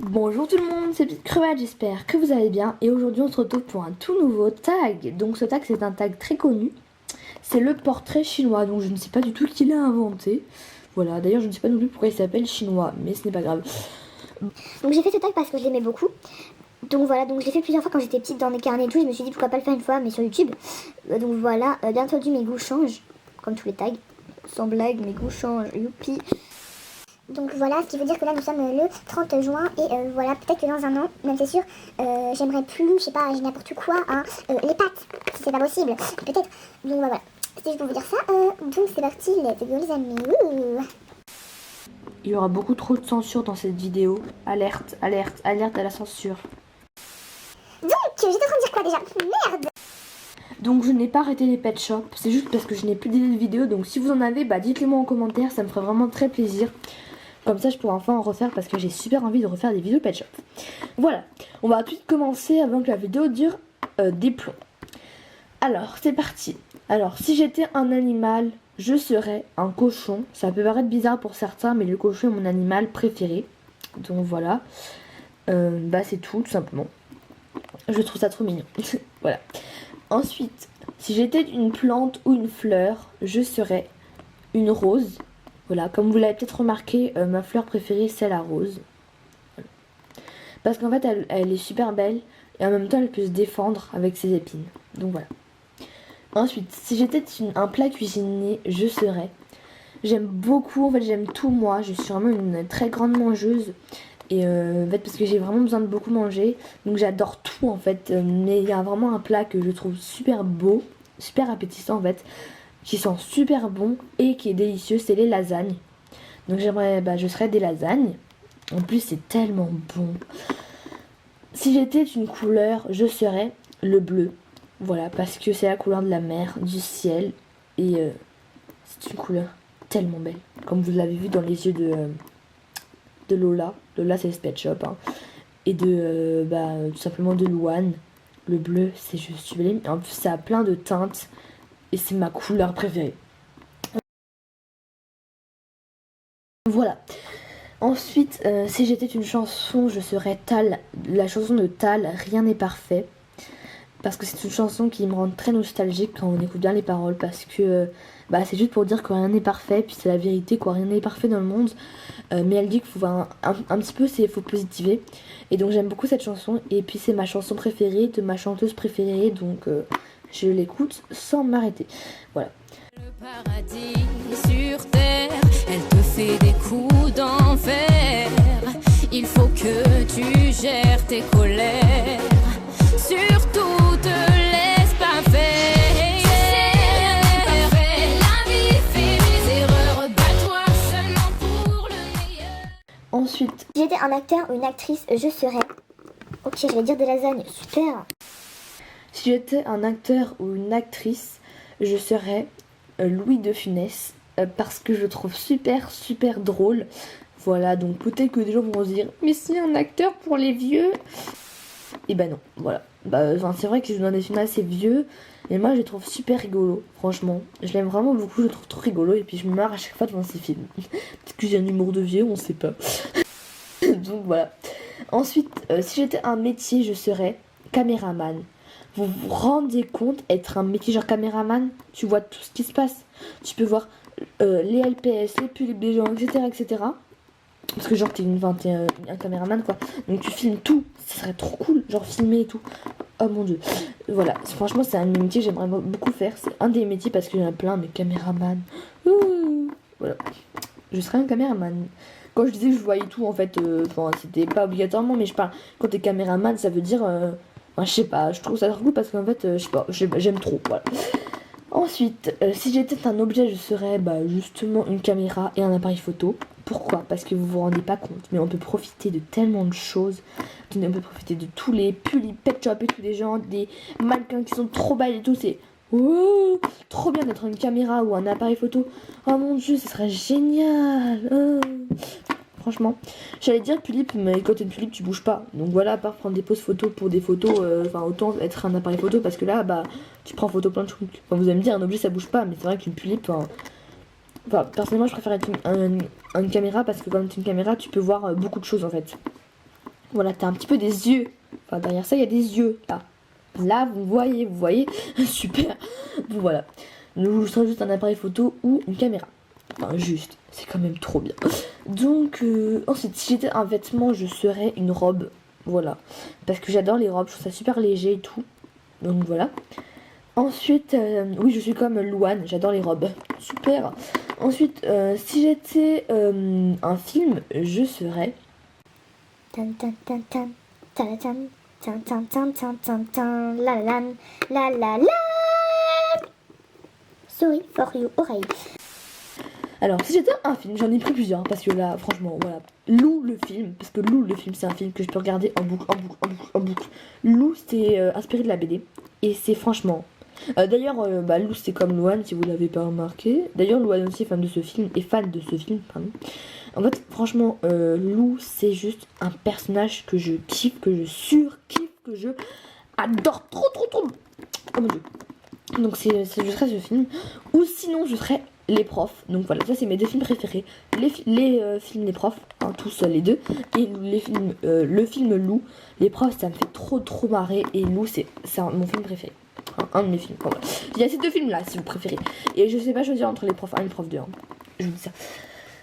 Bonjour tout le monde, c'est Petite Crevette, j'espère que vous allez bien. Et aujourd'hui on se retrouve pour un tout nouveau tag. Donc ce tag c'est un tag très connu. C'est le portrait chinois, donc je ne sais pas du tout qui l'a inventé. Voilà, d'ailleurs je ne sais pas non plus pourquoi il s'appelle chinois, mais ce n'est pas grave. Donc j'ai fait ce tag parce que je l'aimais beaucoup. Donc voilà, donc je l'ai fait plusieurs fois quand j'étais petite dans mes carnets et tout. Je me suis dit pourquoi pas le faire une fois, mais sur YouTube. Donc voilà, bien entendu mes goûts changent, comme tous les tags. Sans blague, mes goûts changent, youpi. Donc voilà, ce qui veut dire que là nous sommes le 30 juin et voilà, peut-être que dans un an, même c'est sûr, j'aimerais plus, je sais pas, n'importe quoi, hein, les pâtes, si c'est pas possible, peut-être. Donc voilà, c'était juste pour vous dire ça. Donc c'est parti, let's go les amis. Il y aura beaucoup trop de censure dans cette vidéo. Alerte, alerte, alerte à la censure. Donc, j'étais en train de dire quoi déjà? Merde. Donc je n'ai pas arrêté les pet shops, c'est juste parce que je n'ai plus d'idées de vidéos. Donc si vous en avez, bah dites-le moi en commentaire, ça me ferait vraiment très plaisir. Comme ça je pourrais enfin en refaire parce que j'ai super envie de refaire des vidéos pet shop. Voilà, on va tout de suite commencer avant que la vidéo dure des plombs. Alors c'est parti. Alors si j'étais un animal, je serais un cochon. Ça peut paraître bizarre pour certains, mais le cochon est mon animal préféré. Donc voilà, bah c'est tout simplement. Je trouve ça trop mignon. Voilà. Ensuite, si j'étais une plante ou une fleur, je serais une rose. Voilà, comme vous l'avez peut-être remarqué, ma fleur préférée c'est la rose. Voilà. Parce qu'en fait elle est super belle et en même temps elle peut se défendre avec ses épines. Donc voilà. Ensuite, si j'étais un plat cuisiné, je serais. J'aime beaucoup, en fait j'aime tout moi. Je suis vraiment une très grande mangeuse. Et en fait parce que j'ai vraiment besoin de beaucoup manger. Donc j'adore tout en fait. Mais il y a vraiment un plat que je trouve super beau, super appétissant en fait, qui sent super bon et qui est délicieux, c'est les lasagnes. Donc je serais des lasagnes. En plus c'est tellement bon. Si j'étais une couleur, je serais le bleu. Voilà, parce que c'est la couleur de la mer, du ciel. Et c'est une couleur tellement belle. Comme vous l'avez vu dans les yeux de Lola. Lola c'est le Pet Shop. Hein. Et de tout simplement de Louane. Le bleu c'est juste sublime. En plus ça a plein de teintes. Et c'est ma couleur préférée. Voilà. Ensuite, si j'étais une chanson, je serais Tal. La chanson de Tal, Rien n'est parfait. Parce que c'est une chanson qui me rend très nostalgique quand on écoute bien les paroles. Parce que c'est juste pour dire que rien n'est parfait. Puis c'est la vérité, quoi. Rien n'est parfait dans le monde. Mais elle dit qu'il faut un petit peu, faut positiver. Et donc j'aime beaucoup cette chanson. Et puis c'est ma chanson préférée de ma chanteuse préférée. Donc je l'écoute sans m'arrêter. Voilà. Le paradis sur terre, elle te fait des coups d'enfer. Il faut que tu gères tes colères. Surtout te laisse pas faire. La vie fait des erreurs. Bats-toi seulement pour le meilleur. Ensuite, Si j'étais un acteur ou une actrice, je serais. Ok, je vais dire des lasagnes, super. si j'étais un acteur ou une actrice, je serais Louis de Funès. Parce que je le trouve super drôle. Voilà, donc peut-être que des gens vont se dire mais c'est un acteur pour les vieux. Et non, voilà. C'est vrai que je donne des films assez vieux. Et moi je le trouve super rigolo, franchement. Je l'aime vraiment beaucoup, je le trouve trop rigolo. Et puis je me marre à chaque fois devant ces films. Peut-être que j'ai un humour de vieux, on sait pas. Donc voilà. Ensuite, si j'étais un métier, je serais caméraman. Vous vous rendez compte, être un métier genre caméraman, tu vois tout ce qui se passe. Tu peux voir les LPS, les pubs des gens, etc. etc. Parce que genre t'es un caméraman quoi. Donc tu filmes tout, ça serait trop cool, genre filmer et tout. Oh mon dieu. Voilà, franchement c'est un de mes métiers que j'aimerais beaucoup faire. C'est un des métiers parce qu'il y en a plein, mais caméraman. Voilà. Je serais un caméraman. Quand je disais que je voyais tout en fait, c'était pas obligatoirement, mais je parle. Quand t'es caméraman, ça veut dire. Je sais pas, je trouve ça trop cool parce qu'en fait, je sais pas, j'aime trop. Voilà. Ensuite, si j'étais un objet, je serais justement une caméra et un appareil photo. Pourquoi? Parce que vous vous rendez pas compte, mais on peut profiter de tellement de choses. On peut profiter de tous les pulls, les pet shops et tous les gens, des mannequins qui sont trop belles et tout. C'est trop bien d'être une caméra ou un appareil photo. Oh mon dieu, ce serait génial. Franchement, j'allais dire Tulip, mais quand t'es une Tulip, tu bouges pas. Donc voilà, à part prendre des poses photos pour des photos, autant être un appareil photo parce que là, tu prends photo plein de trucs. Vous allez me dire, un objet ça bouge pas, mais c'est vrai qu'une Tulip, personnellement, je préfère être une caméra parce que quand tu es une caméra, tu peux voir beaucoup de choses en fait. Voilà, t'as un petit peu des yeux. Enfin, derrière ça, il y a des yeux, là. Là, vous voyez, super. Bon, voilà. Nous, ce sera juste un appareil photo ou une caméra. Enfin, juste, c'est quand même trop bien. Donc, ensuite, si j'étais un vêtement, je serais une robe. Voilà. Parce que j'adore les robes, je trouve ça super léger et tout. Donc, voilà. Ensuite, oui, je suis comme Louane, j'adore les robes. Super. Ensuite, si j'étais un film, je serais... Tan tan tan tan, tan tan tan tan tan tan tan tan, la la la la la. Sorry for you, oreille. Alors, si j'étais un film, j'en ai pris plusieurs, parce que là, franchement, voilà. Lou, le film, parce que Lou, le film, c'est un film que je peux regarder en boucle, en boucle, en boucle, en boucle. Lou, c'est inspiré de la BD, et c'est franchement... D'ailleurs, Lou, c'est comme Louane, si vous l'avez pas remarqué. D'ailleurs, Louane aussi est fan de ce film, pardon. En fait, franchement, Lou, c'est juste un personnage que je kiffe, que je surkiffe, que je adore trop. Oh mon dieu. Donc je serais ce film. Ou sinon, je serais les profs. Donc voilà, ça c'est mes deux films préférés. Les films Les profs, hein, tous les deux. Et le film Lou. Les profs, ça me fait trop marrer. Et Lou, c'est mon film préféré. Enfin, un de mes films. Voilà. Il y a ces deux films là, si vous préférez. Et je sais pas choisir entre les profs 1 et les profs 2. Hein. Je vous dis ça.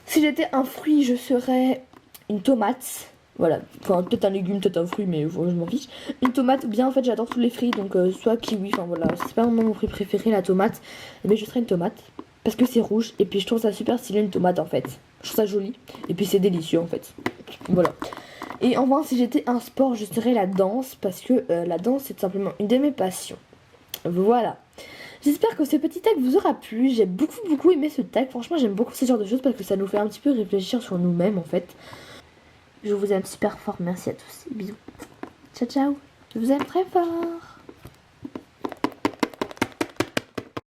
Si j'étais un fruit, je serais une tomate. Voilà, enfin peut-être un légume, peut-être un fruit, mais je m'en fiche. Une tomate, ou bien en fait j'adore tous les fruits, donc soit kiwi, enfin voilà, c'est pas vraiment mon fruit préféré la tomate, mais je serais une tomate, parce que c'est rouge, et puis je trouve ça super stylé une tomate en fait. Je trouve ça joli, et puis c'est délicieux en fait. Voilà. Et enfin, si j'étais un sport, je serais la danse, parce que la danse c'est tout simplement une de mes passions. Voilà. J'espère que ce petit tag vous aura plu, j'ai beaucoup aimé ce tag, franchement j'aime beaucoup ce genre de choses parce que ça nous fait un petit peu réfléchir sur nous-mêmes en fait. Je vous aime super fort, merci à tous, bisous. Ciao, je vous aime très fort.